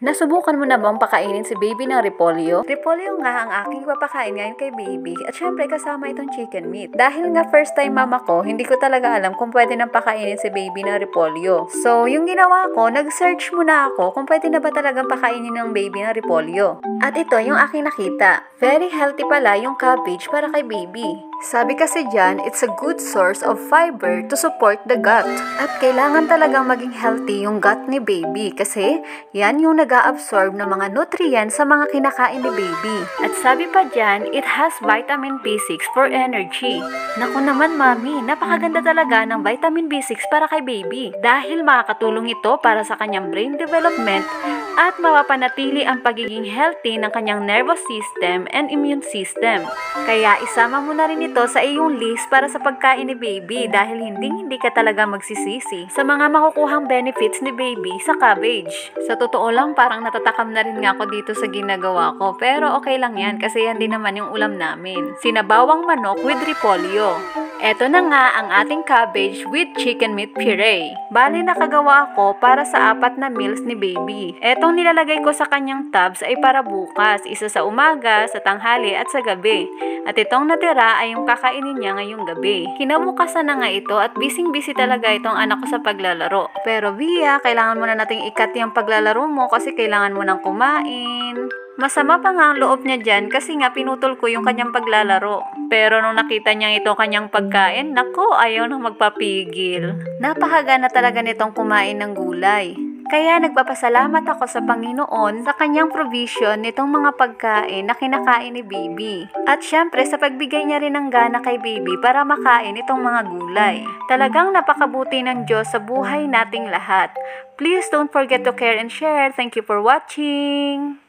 Nasubukan mo na bang pakainin si baby ng repolyo? Repolyo nga ang aking papakain ngayon kay baby at syempre kasama itong chicken meat. Dahil nga first time mama ko, hindi ko talaga alam kung pwede nang pakainin si baby ng repolyo. So, yung ginawa ko, nag-search muna ako kung pwede na ba talagang pakainin ng baby ng repolyo. At ito yung aking nakita. Very healthy pala yung cabbage para kay baby. Sabi kasi dyan, it's a good source of fiber to support the gut. At kailangan talagang maging healthy yung gut ni baby kasi yan yung nag-a-absorb ng mga nutrients sa mga kinakain ni baby. At sabi pa dyan, it has vitamin B6 for energy. Naku naman mami, napakaganda talaga ng vitamin B6 para kay baby dahil makakatulong ito para sa kanyang brain development at mapapanatili ang pagiging healthy ng kanyang nervous system and immune system. Kaya isama mo na rin ito sa iyong list para sa pagkain ni baby dahil hindi ka talaga magsisisi sa mga makukuhang benefits ni baby sa cabbage. Sa totoo lang, parang natatakam na rin nga ako dito sa ginagawa ko pero okay lang yan kasi yan din naman yung ulam namin. Sinabawang manok with repolyo. Eto na nga ang ating cabbage with chicken meat puree. Bali nakagawa ako para sa 4 na meals ni baby. Etong nilalagay ko sa kanyang tubs ay para bukas, isa sa umaga, sa tanghali at sa gabi. At itong natira ay yung kakainin niya ngayong gabi. Kinabukasan na nga ito at busy talaga itong anak ko sa paglalaro. Pero Bia, kailangan mo na nating ikat yung paglalaro mo kasi kailangan mo nang kumain. Masama pa nga ang loob niya dyan kasi nga pinutol ko yung kanyang paglalaro. Pero nung nakita niya itong kanyang pagkain, nako, ayaw nang magpapigil. Napakagana talaga nitong kumain ng gulay. Kaya nagpapasalamat ako sa Panginoon sa kanyang provision nitong mga pagkain na kinakain ni baby. At syempre sa pagbigay niya rin ng gana kay baby para makain itong mga gulay. Talagang napakabuti ng Diyos sa buhay nating lahat. Please don't forget to care and share. Thank you for watching!